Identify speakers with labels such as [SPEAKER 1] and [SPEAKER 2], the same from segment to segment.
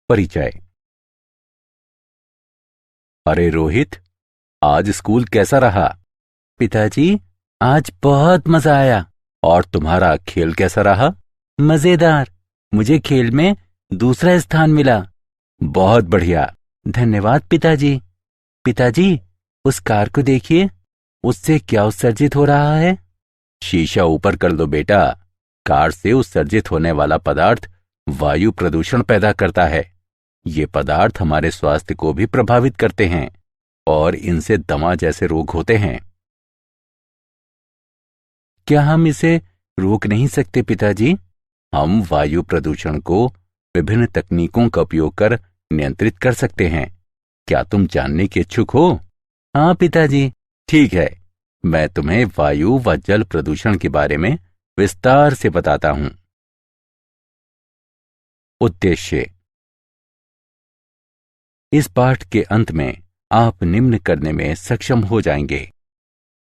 [SPEAKER 1] परिचय। अरे रोहित, आज स्कूल कैसा रहा?
[SPEAKER 2] पिताजी, आज बहुत मजा आया।
[SPEAKER 1] और तुम्हारा खेल कैसा रहा?
[SPEAKER 2] मजेदार। मुझे खेल में दूसरा स्थान मिला।
[SPEAKER 1] बहुत बढ़िया।
[SPEAKER 2] धन्यवाद पिताजी। पिताजी, उस कार को देखिए, उससे क्या उत्सर्जित हो रहा है?
[SPEAKER 1] शीशा ऊपर कर दो बेटा। कार से उत्सर्जित होने वाला पदार्थ वायु प्रदूषण पैदा करता है। ये पदार्थ हमारे स्वास्थ्य को भी प्रभावित करते हैं और इनसे दमा जैसे रोग होते हैं।
[SPEAKER 2] क्या हम इसे रोक नहीं सकते पिताजी?
[SPEAKER 1] हम वायु प्रदूषण को विभिन्न तकनीकों का उपयोग कर नियंत्रित कर सकते हैं। क्या तुम जानने के इच्छुक हो?
[SPEAKER 2] हाँ पिताजी।
[SPEAKER 1] ठीक है, मैं तुम्हें वायु व जल प्रदूषण के बारे में विस्तार से बताता हूं। उद्देश्य। इस पाठ के अंत में आप निम्न करने में सक्षम हो जाएंगे: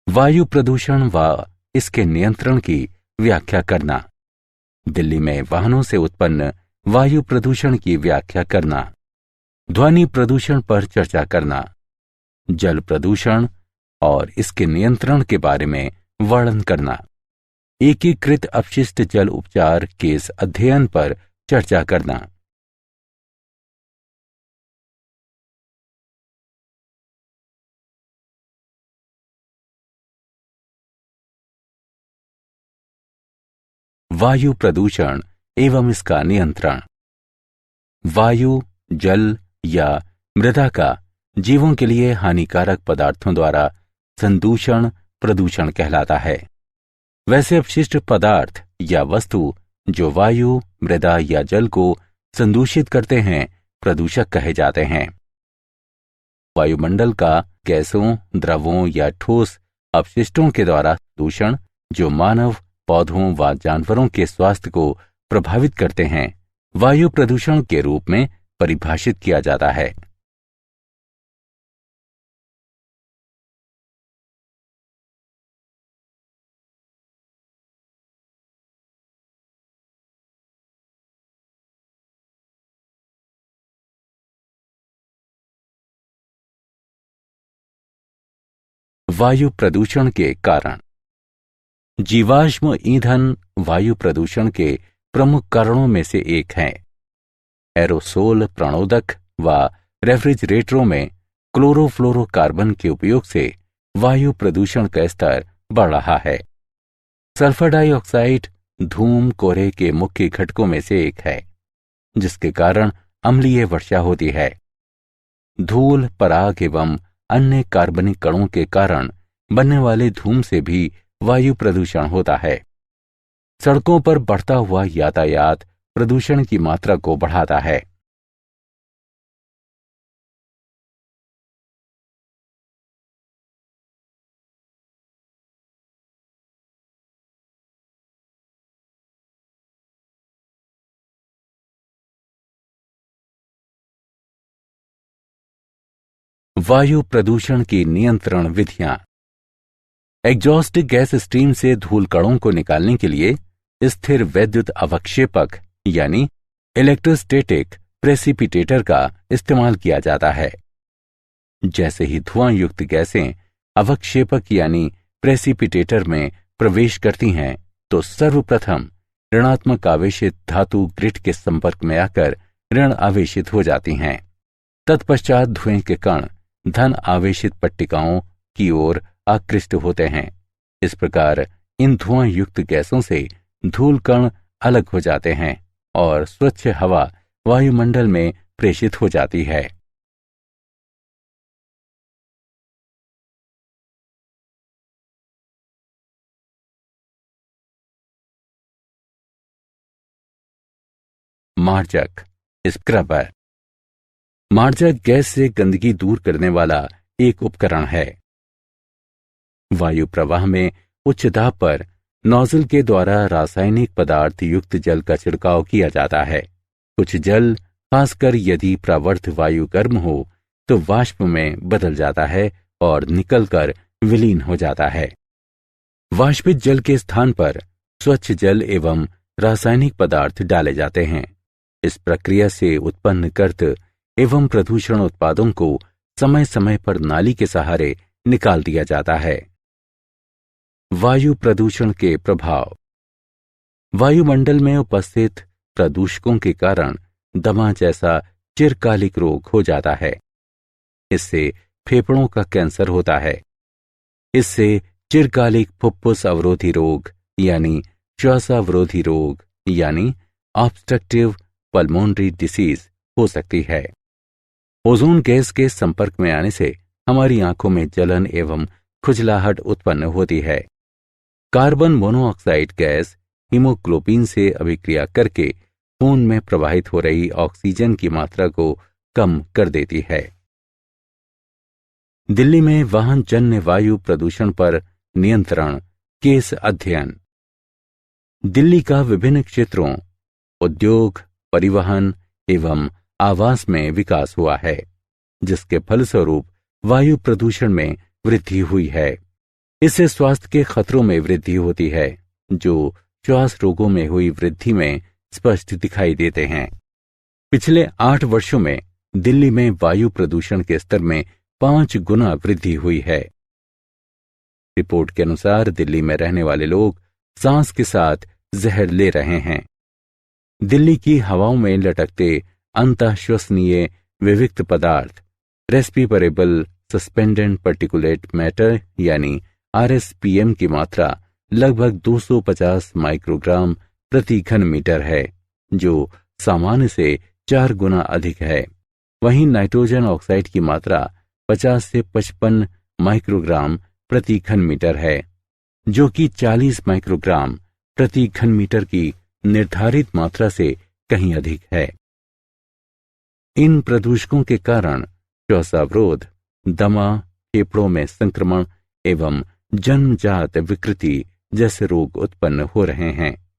[SPEAKER 1] वायु प्रदूषण व इसके नियंत्रण की व्याख्या करना, दिल्ली में वाहनों से उत्पन्न वायु प्रदूषण की व्याख्या करना, ध्वनि प्रदूषण पर चर्चा करना, जल प्रदूषण और इसके नियंत्रण के बारे में वर्णन करना, एकीकृत अपशिष्ट जल उपचार केस अध्ययन पर चर्चा करना। वायु प्रदूषण एवं इसका नियंत्रण। वायु, जल या मृदा का जीवों के लिए हानिकारक पदार्थों द्वारा संदूषण प्रदूषण कहलाता है। वैसे अपशिष्ट पदार्थ या वस्तु जो वायु, मृदा या जल को संदूषित करते हैं प्रदूषक कहे जाते हैं। वायुमंडल का गैसों, द्रवों या ठोस अपशिष्टों के द्वारा दूषण जो मानव, पौधों व जानवरों के स्वास्थ्य को प्रभावित करते हैं वायु प्रदूषण के रूप में परिभाषित किया जाता है। वायु प्रदूषण के कारण। जीवाश्म ईंधन वायु प्रदूषण के प्रमुख कारणों में से एक हैं। एरोसोल प्रणोदक व रेफ्रिजरेटरों में क्लोरोफ्लोरोकार्बन के उपयोग से वायु प्रदूषण का स्तर बढ़ रहा है। सल्फर डाइऑक्साइड धूम कोहरे के मुख्य घटकों में से एक है, जिसके कारण अम्लीय वर्षा होती है। धूल, पराग एवं अन्य कार्बनिक कणों के कारण बनने वाले धूम से भी वायु प्रदूषण होता है। सड़कों पर बढ़ता हुआ यातायात प्रदूषण की मात्रा को बढ़ाता है। वायु प्रदूषण की नियंत्रण विधियां। एग्जॉस्ट गैस स्ट्रीम से धूल कणों को निकालने के लिए स्थिर वैद्युत अवक्षेपक यानी इलेक्ट्रोस्टैटिक प्रेसिपिटेटर का इस्तेमाल किया जाता है। जैसे ही धुआं युक्त गैसें अवक्षेपक यानी प्रेसिपिटेटर में प्रवेश करती हैं तो सर्वप्रथम ऋणात्मक आवेशित धातु ग्रिड के संपर्क में आकर ऋण आवेशित हो जाती हैं। तत्पश्चात धुएं के कण धन आवेशित पट्टिकाओं की ओर आकृष्ट होते हैं। इस प्रकार इन धुआं युक्त गैसों से धूल कण अलग हो जाते हैं और स्वच्छ हवा वायुमंडल में प्रेषित हो जाती है। मार्जक स्क्रबर। मार्जक गैस से गंदगी दूर करने वाला एक उपकरण है। वायु प्रवाह में उच्च दाब पर नोजल के द्वारा रासायनिक पदार्थ युक्त जल का छिड़काव किया जाता है। कुछ जल, खासकर यदि प्रवर्त वायु गर्म हो, तो वाष्प में बदल जाता है और निकलकर विलीन हो जाता है। वाष्पित जल के स्थान पर स्वच्छ जल एवं रासायनिक पदार्थ डाले जाते हैं। इस प्रक्रिया से उत्पन्न गर्द एवं प्रदूषण उत्पादों को समय समय पर नाली के सहारे निकाल दिया जाता है। वायु प्रदूषण के प्रभाव। वायुमंडल में उपस्थित प्रदूषकों के कारण दमा जैसा चिरकालिक रोग हो जाता है। इससे फेफड़ों का कैंसर होता है। इससे चिरकालिक फुफ्फुस अवरोधी रोग यानी श्वासावरोधी रोग यानी ऑब्स्ट्रक्टिव पल्मोनरी डिसीज हो सकती है। ओजोन गैस के संपर्क में आने से हमारी आंखों में जलन एवं खुजलाहट उत्पन्न होती है। कार्बन मोनोऑक्साइड गैस हीमोग्लोबिन से अभिक्रिया करके खून में प्रवाहित हो रही ऑक्सीजन की मात्रा को कम कर देती है। दिल्ली में वाहन जन्य वायु प्रदूषण पर नियंत्रण केस अध्ययन। दिल्ली का विभिन्न क्षेत्रों उद्योग, परिवहन एवं आवास में विकास हुआ है, जिसके फलस्वरूप वायु प्रदूषण में वृद्धि हुई है। इससे स्वास्थ्य के खतरों में वृद्धि होती है, जो श्वास रोगों में हुई वृद्धि में स्पष्ट दिखाई देते हैं। पिछले 8 वर्षों में दिल्ली में वायु प्रदूषण के स्तर में 5 गुना वृद्धि हुई है। रिपोर्ट के अनुसार दिल्ली में रहने वाले लोग सांस के साथ जहर ले रहे हैं। दिल्ली की हवाओं में लटकते अंतःश्वसनीय विविक्त पदार्थ रेस्पिरेबल सस्पेंडेड पार्टिकुलेट मैटर यानी RSPM की मात्रा लगभग 250 माइक्रोग्राम प्रति घन मीटर है, जो सामान्य से 4 गुना अधिक है। वहीं नाइट्रोजन ऑक्साइड की मात्रा 50 से 55 माइक्रोग्राम प्रति घन मीटर है, जो कि 40 माइक्रोग्राम प्रति घन मीटर की निर्धारित मात्रा से कहीं अधिक है। इन प्रदूषकों के कारण श्वासावरोध, दमा, फेफड़ों में संक्रमण एवं जन्मजात विकृति जैसे रोग उत्पन्न हो रहे हैं।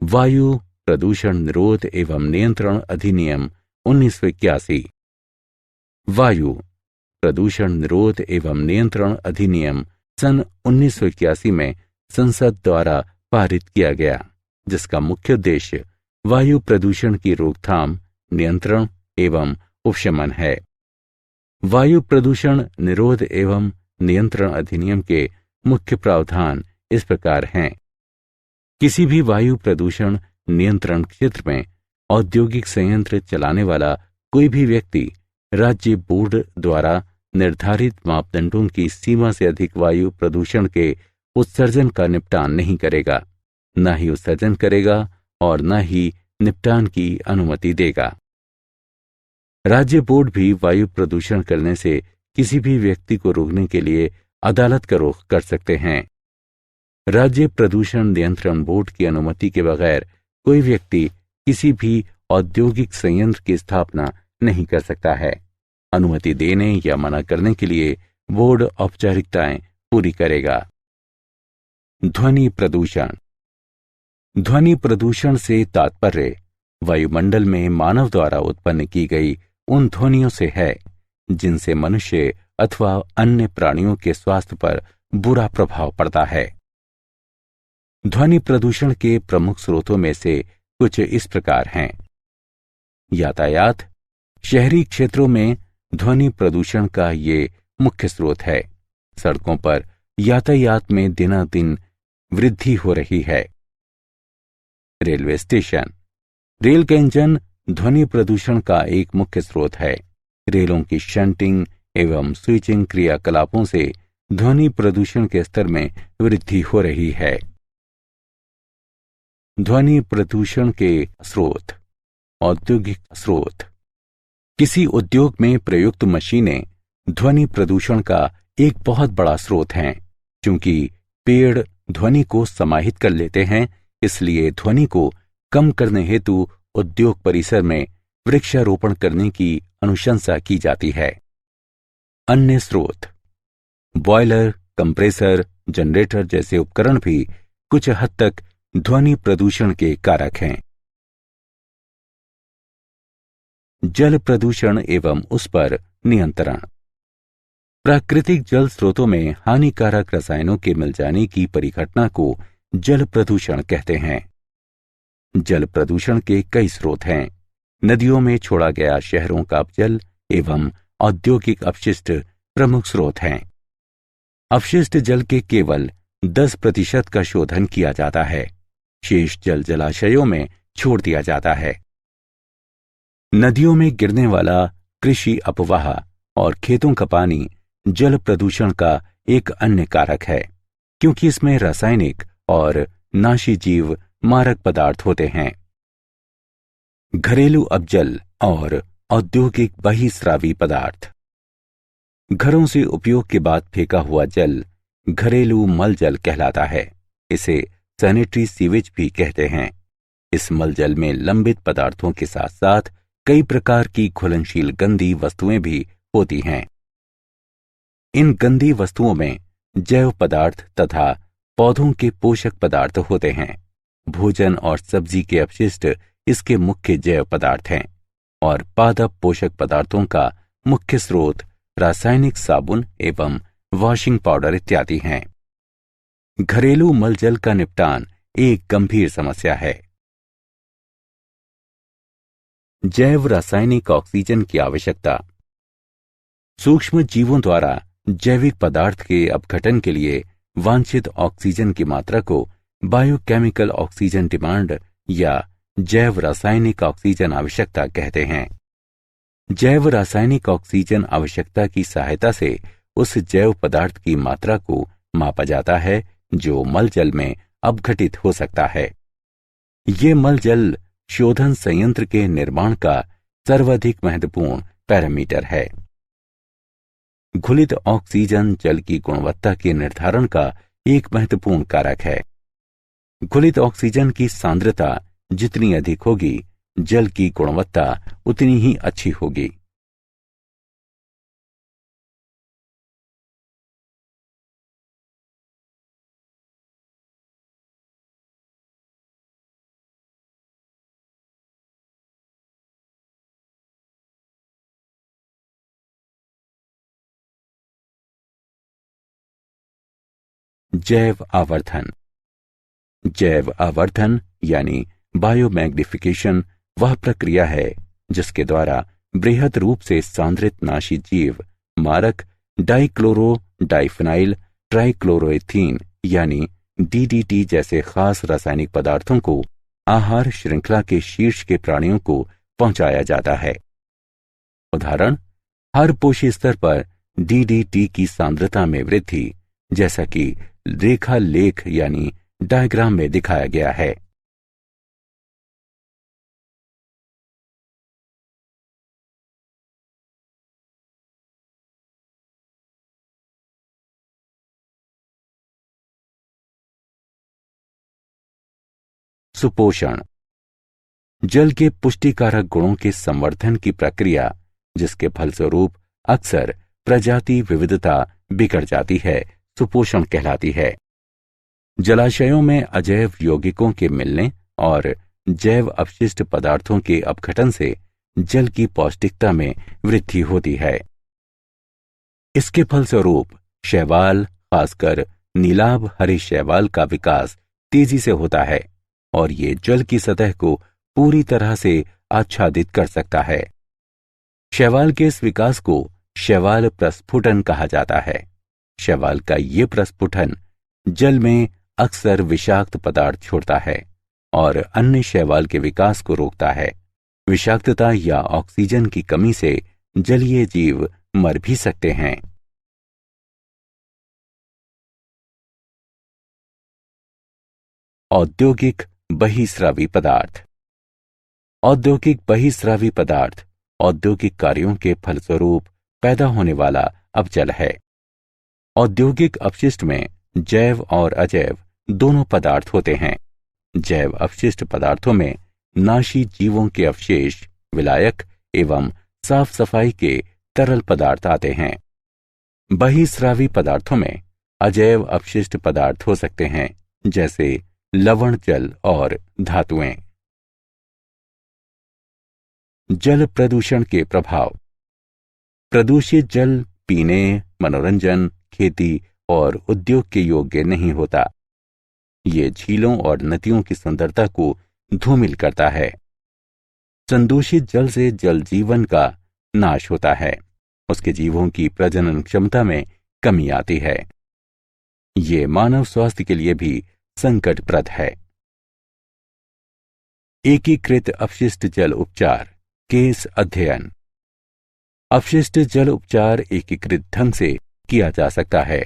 [SPEAKER 1] वायु प्रदूषण निरोध एवं नियंत्रण अधिनियम 1981। वायु प्रदूषण निरोध एवं नियंत्रण अधिनियम सन 1981 में संसद द्वारा पारित किया गया, जिसका मुख्य उद्देश्य वायु प्रदूषण की रोकथाम, नियंत्रण एवं उपशमन है। वायु प्रदूषण निरोध एवं नियंत्रण अधिनियम के मुख्य प्रावधान इस प्रकार हैं। किसी भी वायु प्रदूषण नियंत्रण क्षेत्र में औद्योगिक संयंत्र चलाने वाला कोई भी व्यक्ति राज्य बोर्ड द्वारा निर्धारित मापदंडों की सीमा से अधिक वायु प्रदूषण के उत्सर्जन का निपटान नहीं करेगा, न ही उत्सर्जन करेगा और न ही निपटान की अनुमति देगा। राज्य बोर्ड भी वायु प्रदूषण करने से किसी भी व्यक्ति को रोकने के लिए अदालत का रुख कर सकते हैं। राज्य प्रदूषण नियंत्रण बोर्ड की अनुमति के बगैर कोई व्यक्ति किसी भी औद्योगिक संयंत्र की स्थापना नहीं कर सकता है। अनुमति देने या मना करने के लिए बोर्ड औपचारिकताएं पूरी करेगा। ध्वनि प्रदूषण। ध्वनि प्रदूषण से तात्पर्य वायुमंडल में मानव द्वारा उत्पन्न की गई उन ध्वनियों से है जिनसे मनुष्य अथवा अन्य प्राणियों के स्वास्थ्य पर बुरा प्रभाव पड़ता है। ध्वनि प्रदूषण के प्रमुख स्रोतों में से कुछ इस प्रकार हैं। यातायात। शहरी क्षेत्रों में ध्वनि प्रदूषण का ये मुख्य स्रोत है। सड़कों पर यातायात में दिनादिन वृद्धि हो रही है। Railway station. रेल का इंजन ध्वनि प्रदूषण का एक मुख्य स्रोत है। रेलों की शंटिंग एवं स्विचिंग क्रियाकलापों से ध्वनि प्रदूषण के स्तर में वृद्धि हो रही है। ध्वनि प्रदूषण के स्रोत। औद्योगिक स्रोत। किसी उद्योग में प्रयुक्त मशीनें ध्वनि प्रदूषण का एक बहुत बड़ा स्रोत हैं। क्योंकि पेड़ ध्वनि को समाहित कर लेते हैं, इसलिए ध्वनि को कम करने हेतु उद्योग परिसर में वृक्षारोपण करने की अनुशंसा की जाती है। अन्य स्रोत। बॉयलर, कंप्रेसर, जनरेटर जैसे उपकरण भी कुछ हद तक ध्वनि प्रदूषण के कारक हैं। जल प्रदूषण एवं उस पर नियंत्रण। प्राकृतिक जल स्रोतों में हानिकारक रसायनों के मिल जाने की परिघटना को जल प्रदूषण कहते हैं। जल प्रदूषण के कई स्रोत हैं। नदियों में छोड़ा गया शहरों का जल एवं औद्योगिक अपशिष्ट प्रमुख स्रोत हैं। अपशिष्ट जल के केवल 10% का शोधन किया जाता है। शेष जल जलाशयों में छोड़ दिया जाता है। नदियों में गिरने वाला कृषि अपवाह और खेतों का पानी जल प्रदूषण का एक अन्य कारक है, क्योंकि इसमें रासायनिक और नाशी जीव मारक पदार्थ होते हैं। घरेलू अपजल और औद्योगिक बहिस्रावी पदार्थ। घरों से उपयोग के बाद फेंका हुआ जल घरेलू मल जल कहलाता है। इसे सैनिटरी सीवेज भी कहते हैं। इस मल जल में लंबित पदार्थों के साथ साथ कई प्रकार की घुलनशील गंदी वस्तुएं भी होती हैं। इन गंदी वस्तुओं में जैव पदार्थ तथा पौधों के पोषक पदार्थ होते हैं। भोजन और सब्जी के अपशिष्ट इसके मुख्य जैव पदार्थ हैं और पादप पोषक पदार्थों का मुख्य स्रोत रासायनिक साबुन एवं वॉशिंग पाउडर इत्यादि हैं। घरेलू मलजल का निपटान एक गंभीर समस्या है। जैव रासायनिक ऑक्सीजन की आवश्यकता। सूक्ष्म जीवों द्वारा जैविक पदार्थ के अपघटन के लिए वांछित ऑक्सीजन की मात्रा को बायोकेमिकल ऑक्सीजन डिमांड या जैव रासायनिक ऑक्सीजन आवश्यकता कहते हैं। जैव रासायनिक ऑक्सीजन आवश्यकता की सहायता से उस जैव पदार्थ की मात्रा को मापा जाता है जो मल जल में अपघटित हो सकता है। ये मल जल शोधन संयंत्र के निर्माण का सर्वाधिक महत्वपूर्ण पैरामीटर है। घुलित ऑक्सीजन जल की गुणवत्ता के निर्धारण का एक महत्वपूर्ण कारक है। घुलित ऑक्सीजन की सांद्रता जितनी अधिक होगी, जल की गुणवत्ता उतनी ही अच्छी होगी। जैव आवर्धन। जैव आवर्धन यानी बायोमैग्निफिकेशन वह प्रक्रिया है जिसके द्वारा बृहद रूप से सांद्रित नाशी जीव मारक डाइक्लोरो डाइफिनाइल ट्राइक्लोरोएथीन यानी डीडीटी जैसे खास रासायनिक पदार्थों को आहार श्रृंखला के शीर्ष के प्राणियों को पहुंचाया जाता है। उदाहरण, हर पोषी स्तर पर डीडीटी की सांद्रता में वृद्धि, जैसा कि रेखा लेख यानी डायग्राम में दिखाया गया है। सुपोषण। जल के पुष्टिकारक गुणों के संवर्धन की प्रक्रिया जिसके फलस्वरूप अक्सर प्रजाति विविधता बिगड़ जाती है, सुपोषण कहलाती है। जलाशयों में अजैव यौगिकों के मिलने और जैव अपशिष्ट पदार्थों के अपघटन से जल की पौष्टिकता में वृद्धि होती है। इसके फलस्वरूप शैवाल, खासकर नीलाभ हरे शैवाल का विकास तेजी से होता है और ये जल की सतह को पूरी तरह से आच्छादित कर सकता है। शैवाल के इस विकास को शैवाल प्रस्फुटन कहा जाता है। शैवाल का ये प्रस्फुटन जल में अक्सर विषाक्त पदार्थ छोड़ता है और अन्य शैवाल के विकास को रोकता है। विषाक्तता या ऑक्सीजन की कमी से जलीय जीव मर भी सकते हैं। औद्योगिक बहिस्रावी पदार्थ। औद्योगिक बहिस्रावी पदार्थ औद्योगिक कार्यों के फलस्वरूप पैदा होने वाला अपजल है। औद्योगिक अपशिष्ट में जैव और अजैव दोनों पदार्थ होते हैं। जैव अपशिष्ट पदार्थों में नाशी जीवों के अवशेष, विलायक एवं साफ सफाई के तरल पदार्थ आते हैं। बहिस्रावी पदार्थों में अजैव अपशिष्ट पदार्थ हो सकते हैं, जैसे लवण जल और धातुएं। जल प्रदूषण के प्रभाव। प्रदूषित जल पीने, मनोरंजन, खेती और उद्योग के योग्य नहीं होता। ये झीलों और नदियों की सुंदरता को धूमिल करता है। संदूषित जल से जल जीवन का नाश होता है, उसके जीवों की प्रजनन क्षमता में कमी आती है। ये मानव स्वास्थ्य के लिए भी संकटप्रद है। एकीकृत अपशिष्ट जल उपचार केस अध्ययन। अपशिष्ट जल उपचार एकीकृत ढंग से किया जा सकता है।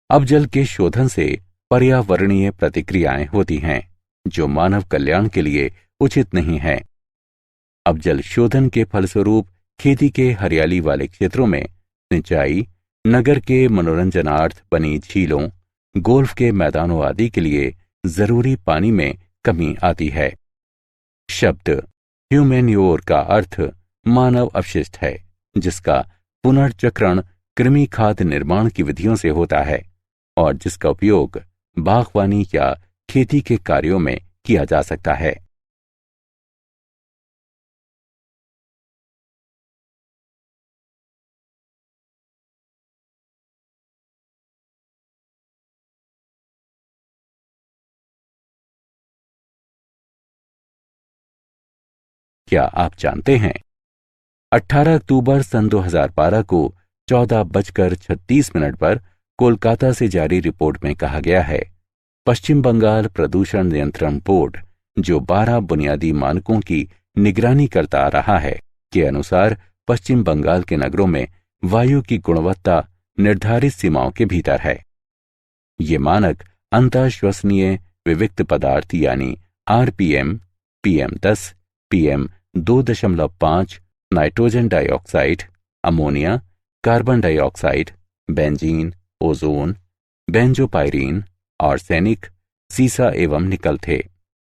[SPEAKER 1] अपजल के शोधन से पर्यावरणीय प्रतिक्रियाएं होती हैं जो मानव कल्याण के लिए उचित नहीं है। अपजल शोधन के फलस्वरूप खेती के हरियाली वाले क्षेत्रों में सिंचाई, नगर के मनोरंजनार्थ बनी झीलों, गोल्फ के मैदानों आदि के लिए जरूरी पानी में कमी आती है। शब्द ह्यूमेन्योर का अर्थ मानव अपशिष्ट है, जिसका पुनर्चक्रण कृमि खाद निर्माण की विधियों से होता है और जिसका उपयोग बागवानी या खेती के कार्यों में किया जा सकता है। क्या आप जानते हैं 18 अक्टूबर सन 2012 को 14:36 पर कोलकाता से जारी रिपोर्ट में कहा गया है, पश्चिम बंगाल प्रदूषण नियंत्रण बोर्ड, जो 12 बुनियादी मानकों की निगरानी करता आ रहा है, के अनुसार पश्चिम बंगाल के नगरों में वायु की गुणवत्ता निर्धारित सीमाओं के भीतर है। ये मानक अंतःश्वसनीय विविक्त पदार्थ यानी RPM, PM10, PM2.5, nitrogen dioxide, ammonia, carbon dioxide, benzene, ozone, benzopyrene, arsenic, सीसा एवं निकल थे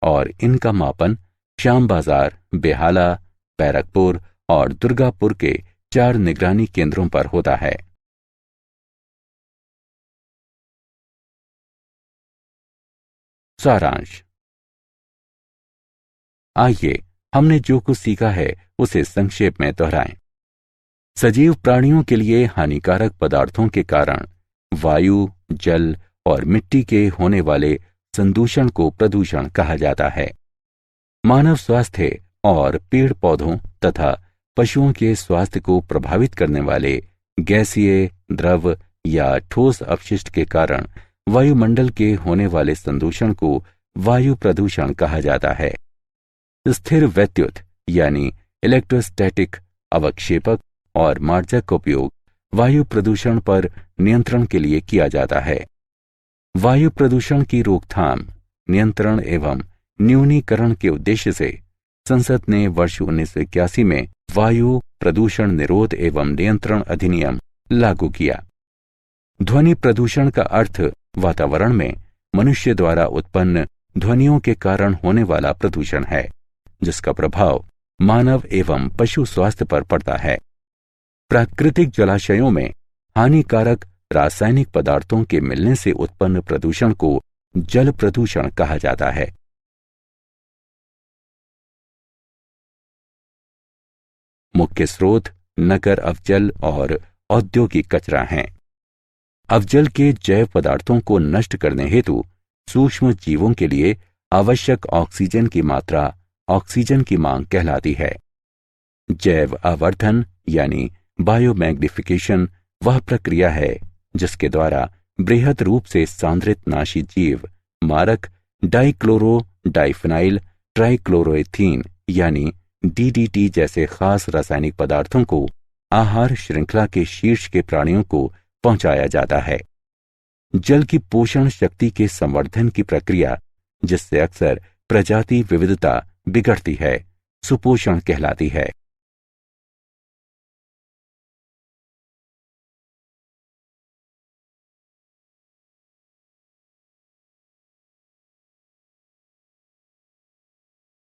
[SPEAKER 1] और इनका मापन श्याम बाजार, बेहाला, बैरकपुर और दुर्गापुर के 4 निगरानी केंद्रों पर होता है। सारांश। आइए हमने जो कुछ सीखा है उसे संक्षेप में दोहराएं। सजीव प्राणियों के लिए हानिकारक पदार्थों के कारण वायु, जल और मिट्टी के होने वाले संदूषण को प्रदूषण कहा जाता है। मानव स्वास्थ्य और पेड़ पौधों तथा पशुओं के स्वास्थ्य को प्रभावित करने वाले गैसीय, द्रव या ठोस अपशिष्ट के कारण वायुमंडल के होने वाले संदूषण को वायु प्रदूषण कहा जाता है। स्थिर वैद्युत यानी इलेक्ट्रोस्टैटिक अवक्षेपक और मार्जक का उपयोग वायु प्रदूषण पर नियंत्रण के लिए किया जाता है। वायु प्रदूषण की रोकथाम, नियंत्रण एवं न्यूनीकरण के उद्देश्य से संसद ने वर्ष 1981 में वायु प्रदूषण निरोध एवं नियंत्रण अधिनियम लागू किया। ध्वनि प्रदूषण का अर्थ वातावरण में मनुष्य द्वारा उत्पन्न ध्वनियों के कारण होने वाला प्रदूषण है, जिसका प्रभाव मानव एवं पशु स्वास्थ्य पर पड़ता है। प्राकृतिक जलाशयों में हानिकारक रासायनिक पदार्थों के मिलने से उत्पन्न प्रदूषण को जल प्रदूषण कहा जाता है। मुख्य स्रोत नगर अवजल और औद्योगिक कचरा हैं। अवजल के जैव पदार्थों को नष्ट करने हेतु सूक्ष्म जीवों के लिए आवश्यक ऑक्सीजन की मात्रा ऑक्सीजन की मांग कहलाती है। जैव आवर्धन यानी बायोमैग्निफिकेशन वह प्रक्रिया है जिसके द्वारा बृहद रूप से सांद्रित नाशी जीव मारक डाइक्लोरो डाइफिनाइल ट्राइक्लोरोएथीन यानी DDT जैसे खास रासायनिक पदार्थों को आहार श्रृंखला के शीर्ष के प्राणियों को पहुंचाया जाता है। जल की पोषण शक्ति के संवर्धन की प्रक्रिया, जिससे अक्सर प्रजाति विविधता बिगड़ती है, सुपोषण कहलाती है।